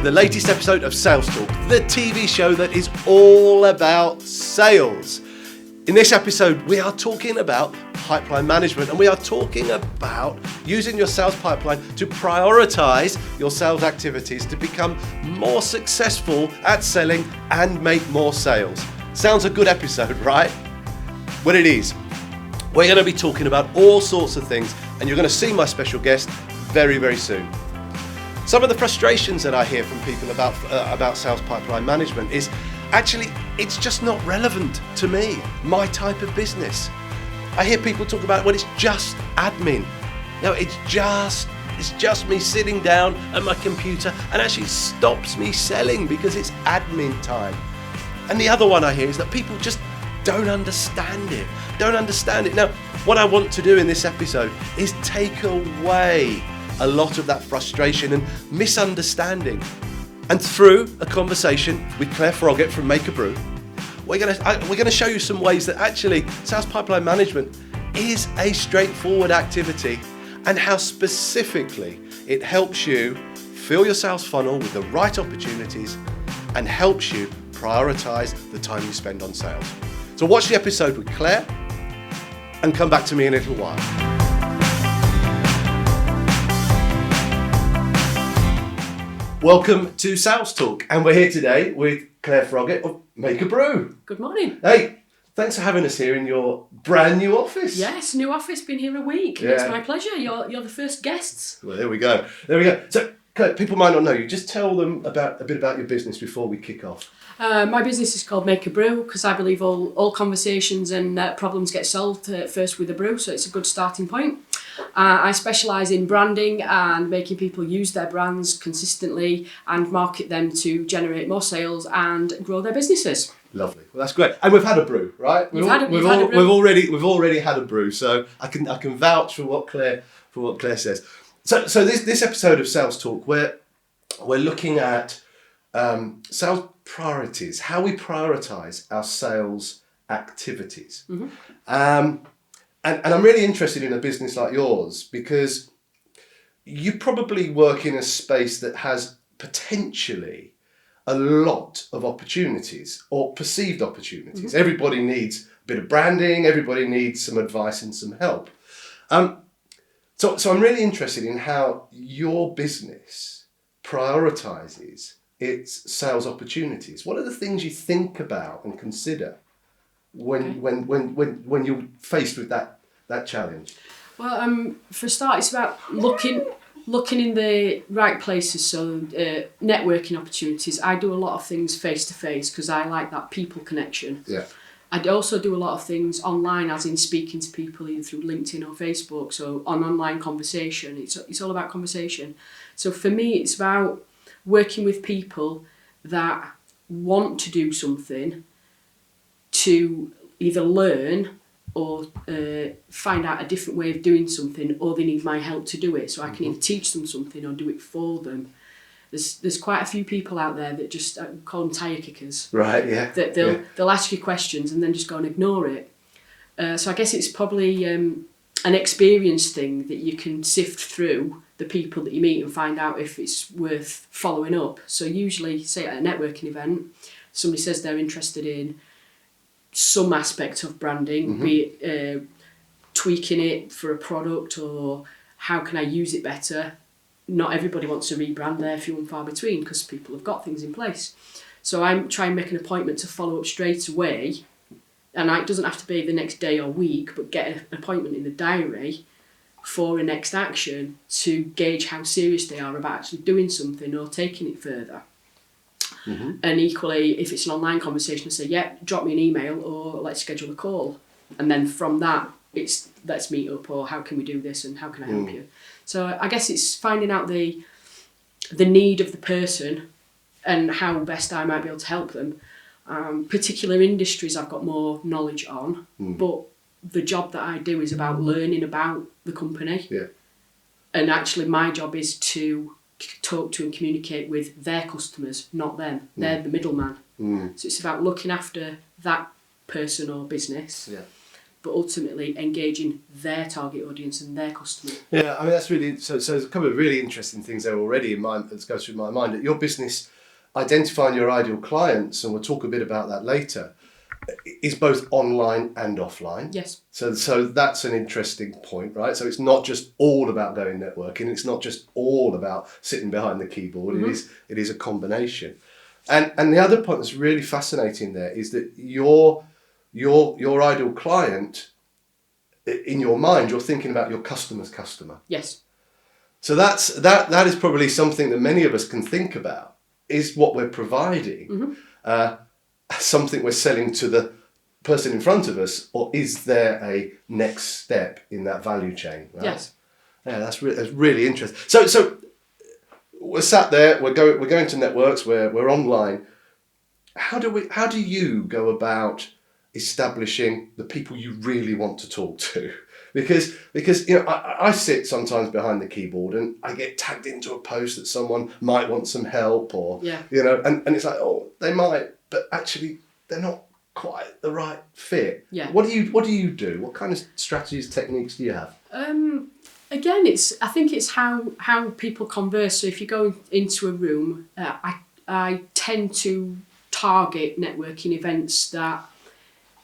the latest episode of Sales Talk, the TV show that is all about sales. In this episode, we are talking about pipeline management, and we are talking about using your sales pipeline to prioritize your sales activities to become more successful at selling and make more sales. Sounds a good episode, right? Well, it is. We're going to be talking about all sorts of things, and you're going to see my special guest very, very soon. Some of the frustrations that I hear from people about sales pipeline management is actually it's just not relevant to me, my type of business. I hear people talk about, well, it's just admin. No, it's just me sitting down at my computer, and actually stops me selling because it's admin time. And the other one I hear is that people just don't understand it. Now, what I want to do in this episode is take away a lot of that frustration and misunderstanding. And through a conversation with Clare from Brew, we're going to show you some ways that actually sales pipeline management is a straightforward activity, and how specifically it helps you fill your sales funnel with the right opportunities and helps you prioritize the time you spend on sales. So watch the episode with Clare and come back to me in a little while. Welcome to Sales Talk, and we're here today with Clare Froggatt of Brew. Good morning. Hey, thanks for having us here in your brand new office. Yes, new office, been here a week. Yeah. It's my pleasure. You're the first guests. Well, there we go. So, Clare, people might not know you. Just tell them a bit about your business before we kick off. My business is called Brew because I believe all conversations and problems get solved first with a brew, so it's a good starting point. I specialise in branding and making people use their brands consistently and market them to generate more sales and grow their businesses. Lovely. Well, that's great. And we've had a brew, right? We've already had a brew, so I can vouch for what Clare says. So this episode of Sales Talk, we're looking at sales priorities, how we prioritise our sales activities. Mm-hmm. And I'm really interested in a business like yours because you probably work in a space that has potentially a lot of opportunities or perceived opportunities. Mm-hmm. Everybody needs a bit of branding, everybody needs some advice and some help. So I'm really interested in how your business prioritises its sales opportunities. What are the things you think about and consider when you're faced with that challenge? Well, for a start, it's about looking in the right places. So networking opportunities. I do a lot of things face to face because I like that people connection. Yeah. I also do a lot of things online, as in speaking to people either through LinkedIn or Facebook. So on online conversation, it's all about conversation. So for me, it's about working with people that want to do something to either learn or find out a different way of doing something, or they need my help to do it. So I can either teach them something or do it for them. There's quite a few people out there that just call them tire kickers. Right, yeah. That they'll ask you questions and then just go and ignore it. So I guess it's probably an experience thing that you can sift through the people that you meet and find out if it's worth following up. So usually, say at a networking event, somebody says they're interested in some aspect of branding, be it tweaking it for a product or how can I use it better. Not everybody wants to rebrand, they're few and far between because people have got things in place. So I try and make an appointment to follow up straight away, and it doesn't have to be the next day or week, but get an appointment in the diary for a next action to gauge how serious they are about actually doing something or taking it further. Mm-hmm. And equally, if it's an online conversation, I say, yeah, drop me an email or let's schedule a call. And then from that, it's let's meet up or how can we do this and how can I help you? So I guess it's finding out the need of the person and how best I might be able to help them. Particular industries I've got more knowledge on, but the job that I do is about learning about the company. Yeah. And actually my job is to talk to and communicate with their customers, not them. They're the middleman. So it's about looking after that person or business, but ultimately engaging their target audience and their customer. Yeah, I mean, that's really, so there's a couple of really interesting things there already in mind that goes through my mind. That your business, identifying your ideal clients, and we'll talk a bit about that later, is both online and offline. Yes. So that's an interesting point, right? So it's not just all about going networking. It's not just all about sitting behind the keyboard. Mm-hmm. It is a combination. And the other point that's really fascinating there is that your ideal client, in your mind, you're thinking about your customer's customer. Yes. So that is probably something that many of us can think about, is what we're providing. Mm-hmm. Something we're selling to the person in front of us, or is there a next step in that value chain? Right? Yes. Yeah, that's really interesting. So we're sat there, we're going to networks, we're online. How do you go about establishing the people you really want to talk to? Because I sit sometimes behind the keyboard and I get tagged into a post that someone might want some help, or and it's like, oh, they might, but actually they're not quite the right fit. Yeah. What do you do? What kind of strategies, techniques do you have? Again, I think it's how people converse. So if you go into a room, I tend to target networking events that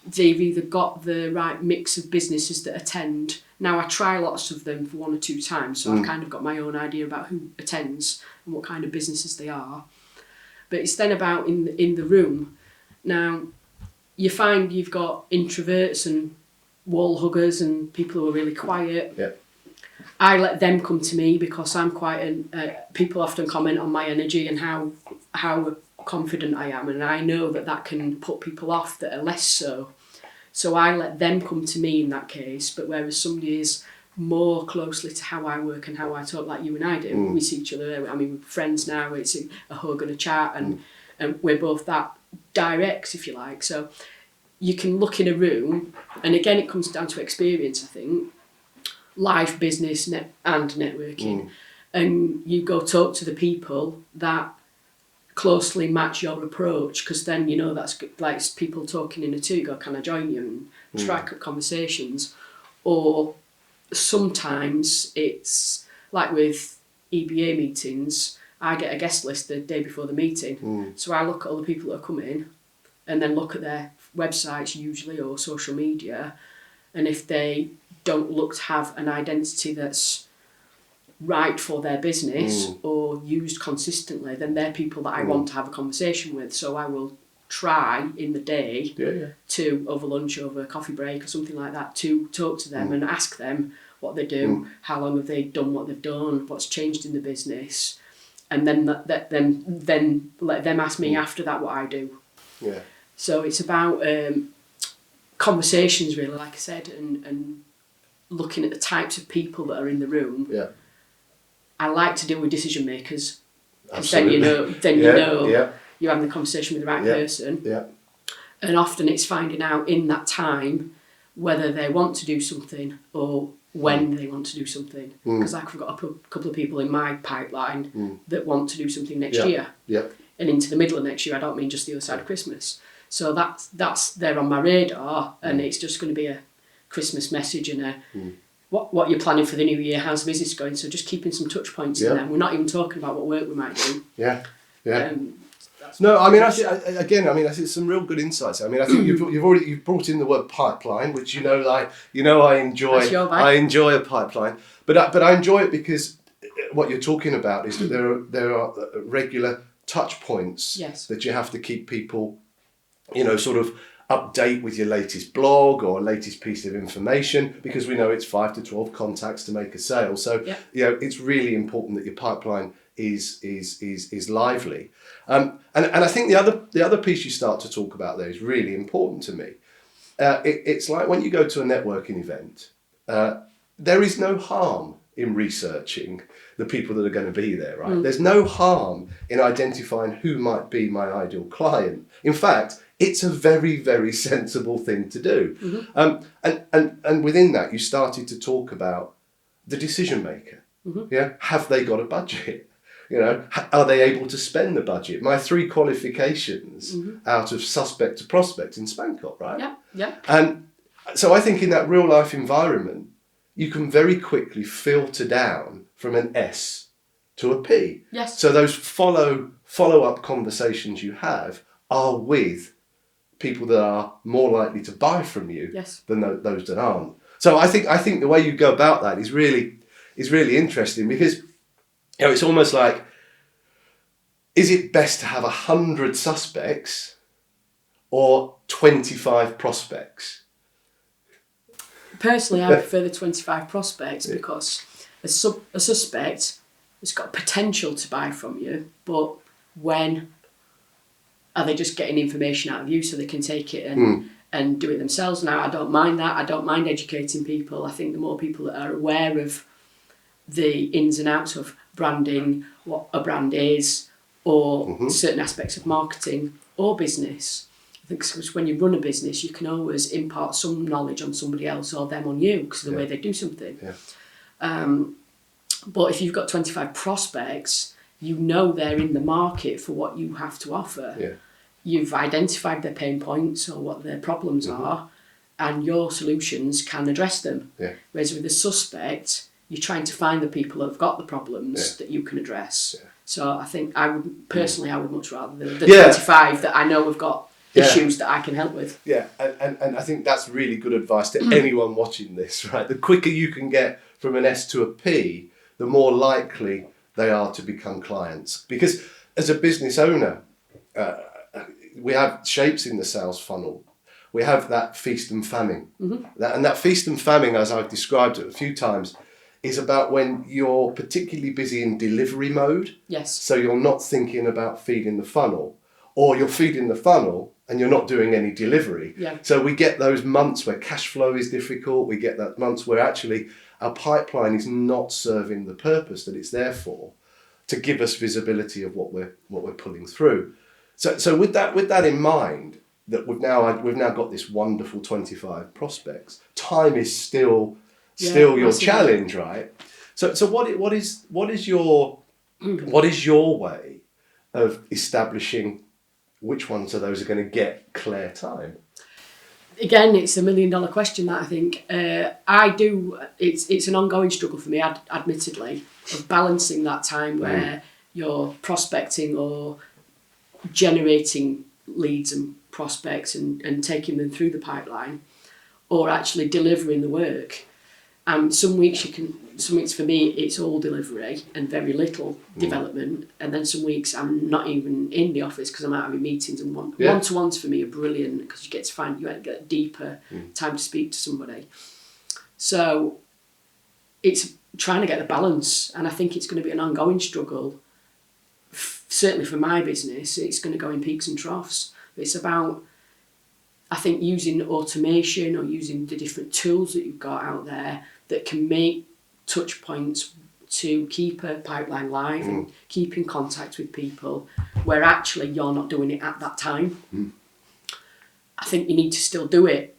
they've either got the right mix of businesses that attend. Now, I try lots of them for 1 or 2 times, so I've kind of got my own idea about who attends and what kind of businesses they are. But it's then about in the room. Now, you find you've got introverts and wall huggers and people who are really quiet. Yeah. I let them come to me because I'm quite people often comment on my energy and how confident I am, and I know that can put people off that are less so. So I let them come to me in that case. But whereas somebody is more closely to how I work and how I talk, like you and I do, we see each other. I mean, we're friends now. It's a hug and a chat, and we're both that direct, if you like. So you can look in a room, and again, it comes down to experience, I think. Life, business, and networking, and you go talk to the people that closely match your approach, because then that's good. Like people talking in a two, you go, can I join you, and strike up conversations. Or sometimes it's like with EBA meetings, I get a guest list the day before the meeting, so I look at all the people that are coming and then look at their websites usually or social media, and if they don't look to have an identity that's right for their business or used consistently, then they're people that I want to have a conversation with. So I will try in the day to, over lunch, over a coffee break or something like that, to talk to them and ask them what they do, how long have they done what they've done, what's changed in the business, and then then let them ask me after that what I do. Yeah. So it's about conversations, really, like I said, and looking at the types of people that are in the room. Yeah. I like to deal with decision makers. Absolutely. Then you know you're having the conversation with the right person. Yeah. And often it's finding out in that time whether they want to do something or when they want to do something. Because I've got a couple of people in my pipeline that want to do something next year. Yeah. And into the middle of next year, I don't mean just the other side of Christmas. So that's there on my radar, and it's just going to be a Christmas message and what you're planning for the new year, how's the business going, so just keeping some touch points in there. We're not even talking about what work we might do. No, I mean, I see some real good insights. I mean, I think you've brought in the word pipeline, which I enjoy. That's your bag. I enjoy a pipeline, but I enjoy it because what you're talking about is that there are regular touch points that you have to keep people, sort of update with your latest blog or latest piece of information, because we know it's 5 to 12 contacts to make a sale. So it's really important that your pipeline is lively. And I think the other piece you start to talk about there is really important to me. It's like when you go to a networking event, there is no harm in researching the people that are going to be there, right? There's no harm in identifying who might be my ideal client. In fact, it's a very, very sensible thing to do. And within that, you started to talk about the decision maker. Yeah, have they got a budget? Are they able to spend the budget? My 3 qualifications out of suspect to prospect in Spankot, right? Yeah. And So I think in that real life environment, you can very quickly filter down from an S to a P. Yes. So those follow-up conversations you have are with people that are more likely to buy from you than those that aren't. So I think the way you go about that is really interesting, because it's almost like, is it best to have 100 suspects or 25 prospects? Personally, I prefer the 25 prospects, because a suspect has got potential to buy from you, but when are they just getting information out of you so they can take it and do it themselves? Now, I don't mind that. I don't mind educating people. I think the more people that are aware of the ins and outs of branding, what a brand is, or certain aspects of marketing or business. I think because when you run a business, you can always impart some knowledge on somebody else or them on you because of the way they do something. Yeah. But if you've got 25 prospects, you know they're in the market for what you have to offer. Yeah. You've identified their pain points or what their problems are, and your solutions can address them. Yeah. Whereas with a suspect, you're trying to find the people that have got the problems that you can address. Yeah. So I think I would much rather the 25 that I know have got issues that I can help with. Yeah, and I think that's really good advice to anyone watching this, right? The quicker you can get from an S to a P, the more likely they are to become clients. Because as a business owner, we have shapes in the sales funnel. We have that feast and famine. That feast and famine, as I've described it a few times, is about when you're particularly busy in delivery mode. Yes. So you're not thinking about feeding the funnel, or you're feeding the funnel and you're not doing any delivery. Yeah. So we get those months where cash flow is difficult. We get that months where actually our pipeline is not serving the purpose that it's there for, to give us visibility of what we're pulling through. So with that in mind, that we've now got this wonderful 25 prospects. Time is still your challenge, right? So what is your way of establishing which ones of those are going to get Clare time? Again, it's $1 million question, that I think. It's an ongoing struggle for me, admittedly, of balancing that time where you're prospecting or generating leads and prospects and taking them through the pipeline, or actually delivering the work. Some weeks for me it's all delivery and very little development, and then some weeks I'm not even in the office because I'm out having meetings, and one-to-ones for me are brilliant because you get deeper time to speak to somebody. So it's trying to get the balance, and I think it's going to be an ongoing struggle. Certainly for my business, it's going to go in peaks and troughs. It's about, I think, using automation or using the different tools that you've got out there that can make touch points to keep a pipeline live and keep in contact with people where actually you're not doing it at that time. I think you need to still do it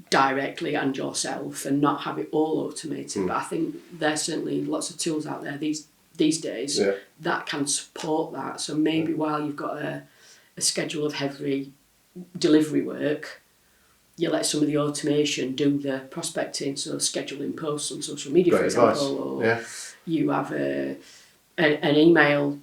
directly and yourself and not have it all automated. But I think there's certainly lots of tools out there these days that can support that. So maybe while you've got a schedule of heavy delivery work, you let some of the automation do the prospecting, so scheduling posts on social media, for example, or you have an email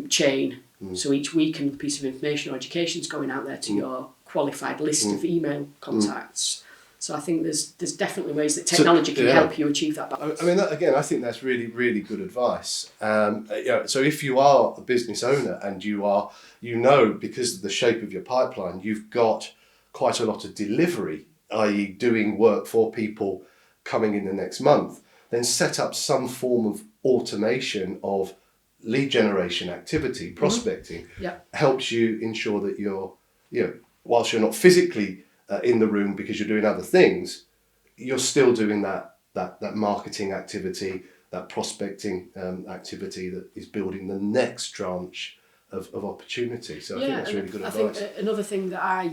chain. So each week a piece of information or education is going out there to your qualified list of email contacts. So I think there's definitely ways that technology can help you achieve that balance. I mean, I think that's really, really good advice. So if you are a business owner and because of the shape of your pipeline, you've got quite a lot of delivery, i.e. doing work for people coming in the next month, then set up some form of automation of lead generation activity, prospecting, helps you ensure that you're, whilst you're not physically in the room because you're doing other things, you're still doing that marketing activity, that prospecting activity that is building the next tranche of opportunity. So I think that's really good advice. I think another thing that I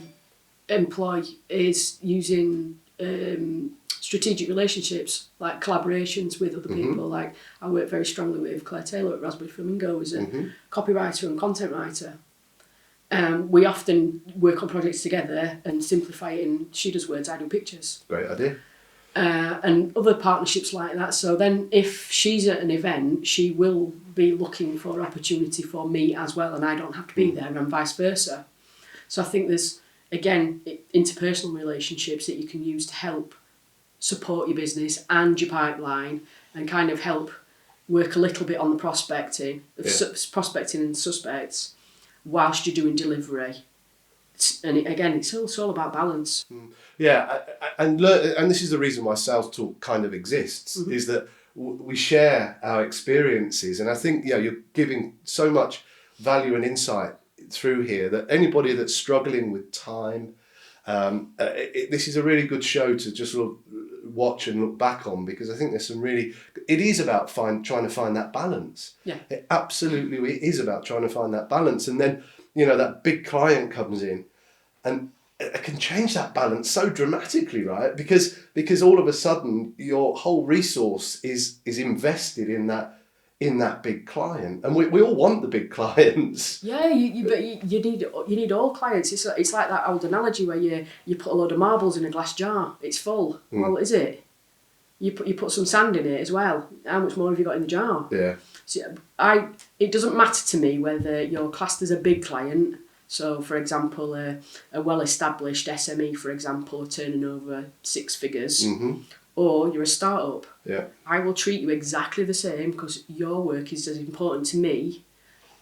employ is using strategic relationships, like collaborations with other people. Like I work very strongly with Clare at Raspberry Flamingo as a copywriter and content writer. We often work on projects together and simplify it in, she does words, I do pictures. Great idea. And other partnerships like that. So then if she's at an event, she will be looking for opportunity for me as well, and I don't have to be there, and vice versa. So I think there's, again, interpersonal relationships that you can use to help support your business and your pipeline, and kind of help work a little bit on the prospecting and suspects whilst you're doing delivery. And it's all about balance. Yeah, and this is the reason why Sales Talk kind of exists, is that we share our experiences, and I think you're giving so much value and insight through here that anybody that's struggling with time, this is a really good show to just sort of watch and look back on, because I think there's some really, it is about trying to find that balance. Yeah, it absolutely is about trying to find that balance, and then that big client comes in and it can change that balance so dramatically, right? Because all of a sudden your whole resource is invested in that big client, and we all want the big clients. Yeah, you need all clients. It's like that old analogy where you put a load of marbles in a glass jar. It's full. Well, is it? You put some sand in it as well. How much more have you got in the jar? Yeah. So it doesn't matter to me whether you're classed as a big client. So, for example, a well-established SME, for example, turning over 6 figures, or you're a start-up. Yeah. I will treat you exactly the same, because your work is as important to me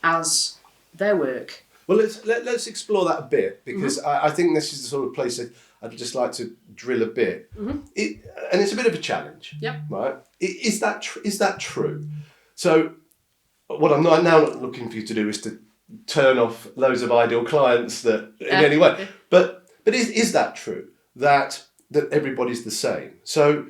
as their work. Well, let's explore that a bit, because I think this is the sort of place that I'd just like to drill a bit. And it's a bit of a challenge. Yep. Right? Is that true? So, what I'm now not looking for you to do is to turn off loads of ideal clients that in any way. But is that true? That everybody's the same? So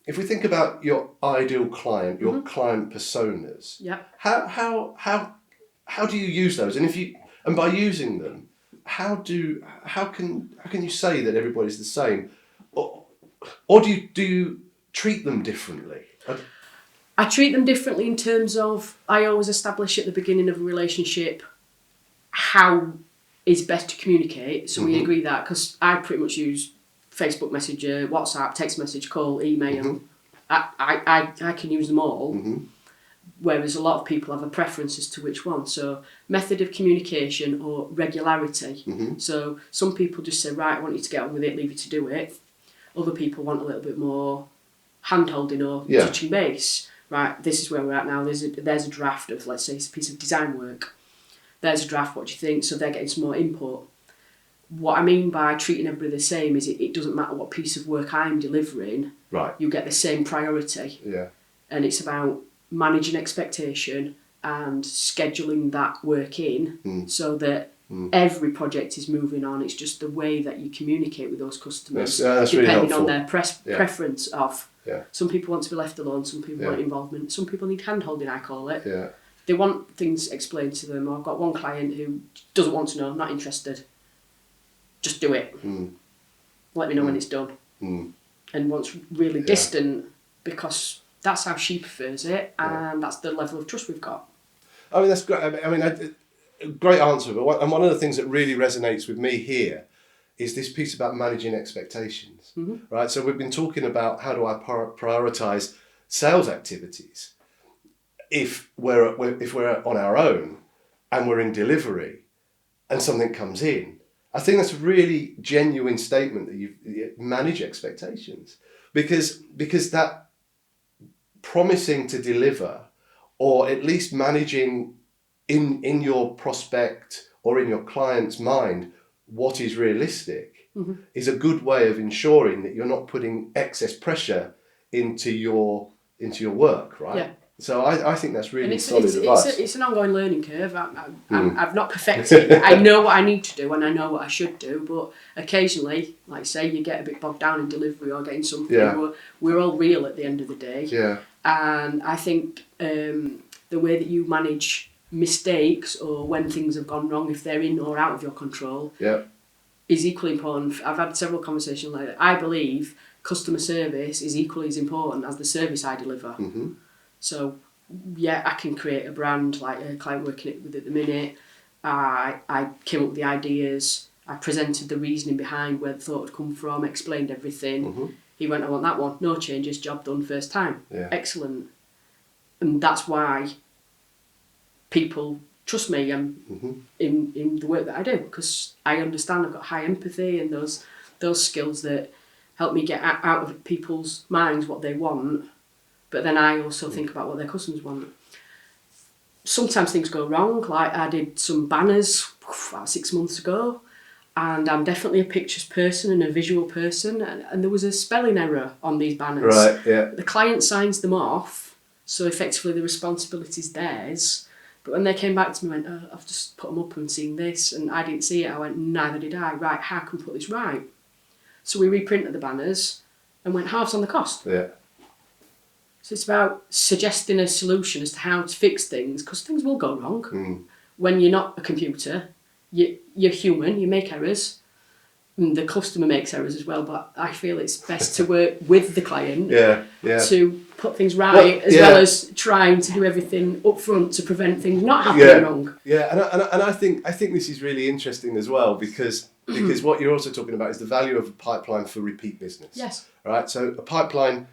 if we think about your ideal client, your client personas, how do you use those? And by using them, how can you say that everybody's the same? Or do you treat them differently? I treat them differently in terms of, I always establish at the beginning of a relationship how is best to communicate. So we agree that, because I pretty much use Facebook Messenger, WhatsApp, text message, call, email. I can use them all, whereas a lot of people have a preference as to which one. So method of communication or regularity. So some people just say, right, I want you to get on with it, leave you to do it. Other people want a little bit more hand-holding or touching base. Right, this is where we're at now. There's a draft of, let's say, it's a piece of design work. There's a draft, what do you think? So they're getting some more input. What I mean by treating everybody the same is it doesn't matter what piece of work I'm delivering, right? You get the same priority. Yeah. And it's about managing expectation and scheduling that work in so that every project is moving on. It's just the way that you communicate with those customers, that's depending really on their preference of. Yeah. Some people want to be left alone, some people want involvement, some people need hand-holding, I call it. Yeah. They want things explained to them. I've got one client who doesn't want to know, not interested. Just do it. Let me know when it's done. And wants really distant, because that's how she prefers it, and that's the level of trust we've got. I mean, that's great. I mean, great answer. And one of the things that really resonates with me here is this piece about managing expectations, right? So we've been talking about how do I prioritise sales activities if we're on our own and we're in delivery and something comes in. I think that's a really genuine statement that you manage expectations, because that promising to deliver, or at least managing in your prospect or in your client's mind what is realistic, is a good way of ensuring that you're not putting excess pressure into your work, right? Yeah. So I think that's really solid advice. It's an ongoing learning curve. I've not perfected it. I know what I need to do and I know what I should do, but occasionally, like say, you get a bit bogged down in delivery or getting something. Yeah. We're all real at the end of the day. Yeah. And I think the way that you manage mistakes or when things have gone wrong, if they're in or out of your control, is equally important. I've had several conversations like that. I believe customer service is equally as important as the service I deliver. So, yeah, I can create a brand like a client working with at the minute. I came up with the ideas, I presented the reasoning behind where the thought had come from, explained everything. He went, I want that one, no changes, job done first time. Yeah. Excellent. And that's why people trust me in the work that I do, because I understand, I've got high empathy and those skills that help me get out of people's minds what they want, but then I also think about what their customers want. Sometimes things go wrong, like I did some banners about 6 months ago, and I'm definitely a pictures person and a visual person, and there was a spelling error on these banners. Right, yeah. The client signs them off, so effectively the responsibility is theirs. But when they came back to me and went, I've just put them up and seen this, and I didn't see it, I went, neither did I. Right, how can we put this right? So we reprinted the banners and went halves on the cost. Yeah. So it's about suggesting a solution as to how to fix things, because things will go wrong. When you're not a computer, you're human, you make errors. And the customer makes errors as well, but I feel it's best to work with the client to put things right, as well as trying to do everything up front to prevent things not happening wrong. Yeah, and I think this is really interesting as well, because what you're also talking about is the value of a pipeline for repeat business. Yes. Right, so a pipeline,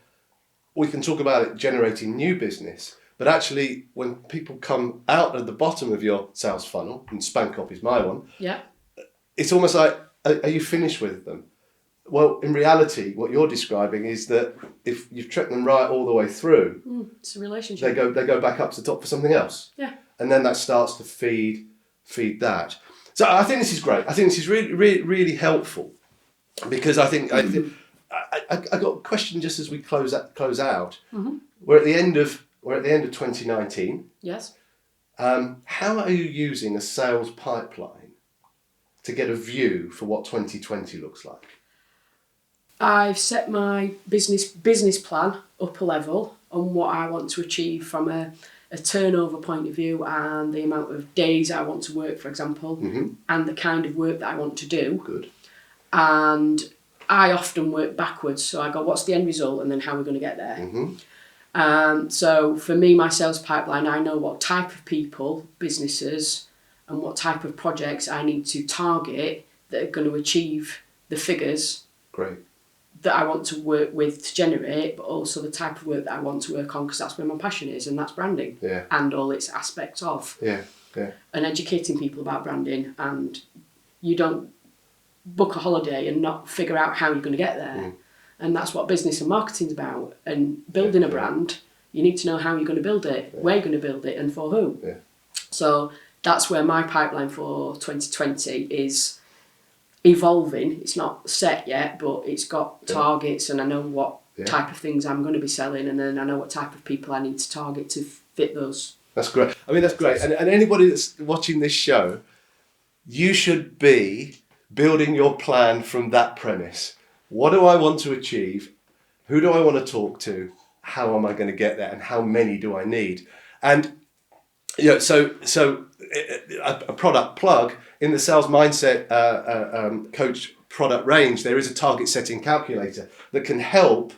we can talk about it generating new business, but actually when people come out at the bottom of your sales funnel, and Spancop is my one, it's almost like, are you finished with them? Well, in reality, what you're describing is that if you've trekked them right all the way through, it's a relationship. They go back up to the top for something else. Yeah. And then that starts to feed that. So I think this is great. I think this is really, really, really helpful, because I think I got a question just as we close out. We're at the end of 2019. Yes. How are you using a sales pipeline to get a view for what 2020 looks like? I've set my business plan up a level on what I want to achieve from a turnover point of view, and the amount of days I want to work, for example, and the kind of work that I want to do. Good. And I often work backwards, so I go, what's the end result, and then how we're going to get there. So for me, my sales pipeline, I know what type of people, businesses, and what type of projects I need to target that are going to achieve the figures that I want to work with to generate, but also the type of work that I want to work on, because that's where my passion is, and that's branding and all its aspects of. And educating people about branding, and you don't book a holiday and not figure out how you're going to get there. And that's what business and marketing's about. And building a brand, you need to know how you're going to build it, where you're going to build it, and for who. So that's where my pipeline for 2020 is evolving. It's not set yet, but it's got targets, and I know what type of things I'm going to be selling, and then I know what type of people I need to target to fit those. That's great. I mean, that's great. And anybody that's watching this show, you should be building your plan from that premise. What do I want to achieve? Who do I want to talk to? How am I going to get there? And how many do I need? And so a product plug in the sales mindset coach product range, there is a target setting calculator that can help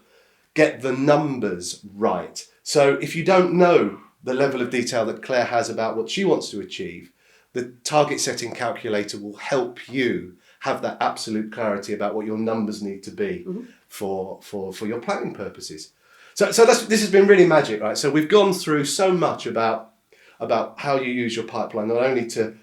get the numbers right. So if you don't know the level of detail that Claire has about what she wants to achieve, the target setting calculator will help you have that absolute clarity about what your numbers need to be for your planning purposes. So this has been really magic, right? So we've gone through so much about how you use your pipeline, not only to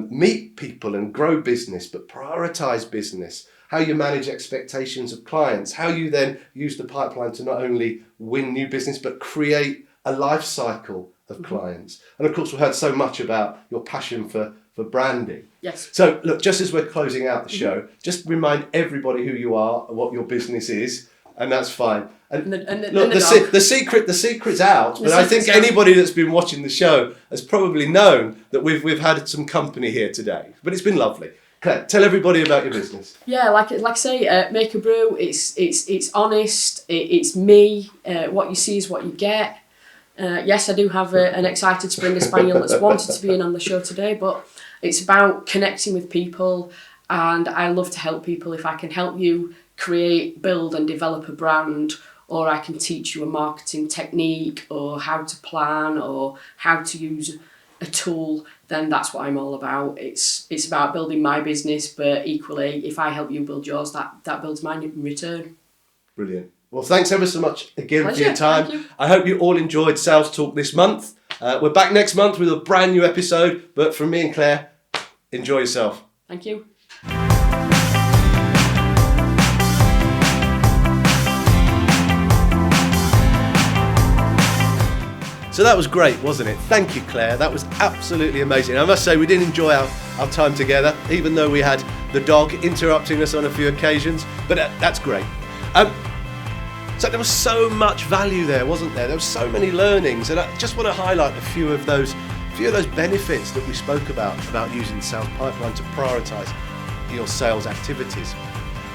meet people and grow business, but prioritize business, how you manage expectations of clients, how you then use the pipeline to not only win new business, but create a life cycle of clients. And of course, we heard so much about your passion for branding. Yes. So look, just as we're closing out the show, just remind everybody who you are and what your business is, and that's fine. And look, the secret's out. But I think anybody that's been watching the show has probably known that we've had some company here today. But it's been lovely. Claire, tell everybody about your business. Yeah, like I say, Make a Brew. It's honest. It's me. What you see is what you get. Yes, I do have an excited Springer Spaniel that's wanted to be in on the show today, but it's about connecting with people, and I love to help people. If I can help you create, build and develop a brand, or I can teach you a marketing technique, or how to plan, or how to use a tool then that's what I'm all about. It's about building my business, but equally, if I help you build yours, that builds mine in return. Brilliant. Well, thanks ever so much again Pleasure. for your time. Thank you. I hope you all enjoyed Sales Talk this month. We're back next month with a brand new episode, but from me and Claire, enjoy yourself. Thank you. So that was great, wasn't it? Thank you, Claire. That was absolutely amazing. I must say we did enjoy our time together, even though we had the dog interrupting us on a few occasions, but that's great. So there was so much value there, wasn't there? There were so many learnings, and I just want to highlight a few of those benefits that we spoke about using the sales pipeline to prioritise your sales activities.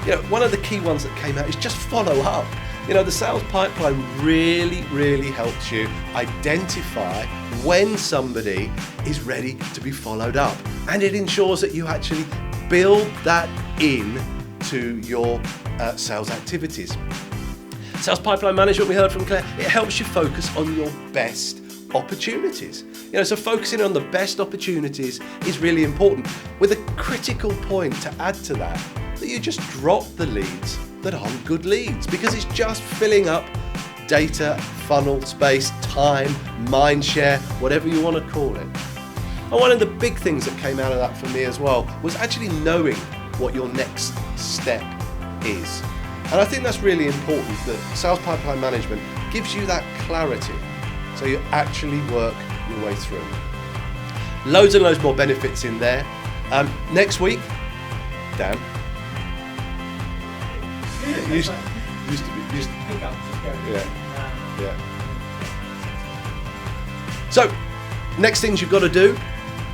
You know, one of the key ones that came out is just follow up. You know, the sales pipeline really, really helps you identify when somebody is ready to be followed up. And it ensures that you actually build that in to your sales activities. Sales pipeline management, we heard from Claire, it helps you focus on your best opportunities. You know, so focusing on the best opportunities is really important, with a critical point to add to that you just drop the leads that aren't good leads, because it's just filling up data, funnel space, time, mind share, whatever you want to call it. And one of the big things that came out of that for me as well was actually knowing what your next step is. And I think that's really important, that sales pipeline management gives you that clarity so you actually work your way through. Loads and loads more benefits in there. Next week, Dan. Used to be. Yeah. So, next things you've got to do.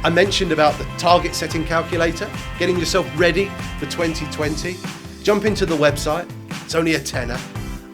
I mentioned about the target setting calculator, getting yourself ready for 2020. Jump into the website. It's only a tenner.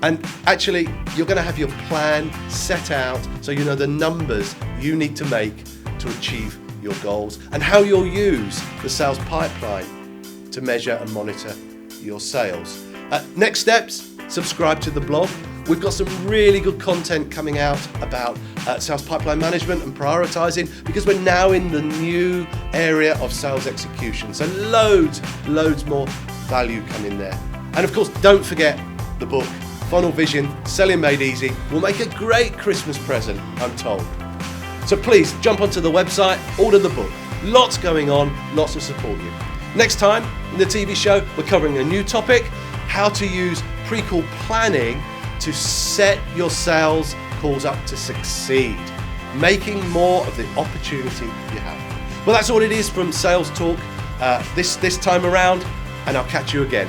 And actually, you're going to have your plan set out so you know the numbers you need to make to achieve your goals, and how you'll use the sales pipeline to measure and monitor your sales. Next steps, subscribe to the blog. We've got some really good content coming out about sales pipeline management and prioritizing, because we're now in the new area of sales execution. So loads more value coming there. And of course, don't forget the book, Funnel Vision, Selling Made Easy. Will make a great Christmas present, I'm told. So please jump onto the website, order the book. Lots going on, lots to support you. Next time in the TV show, we're covering a new topic, how to use pre-call planning to set your sales calls up to succeed, making more of the opportunity you have. Well, that's all it is from Sales Talk this time around, and I'll catch you again.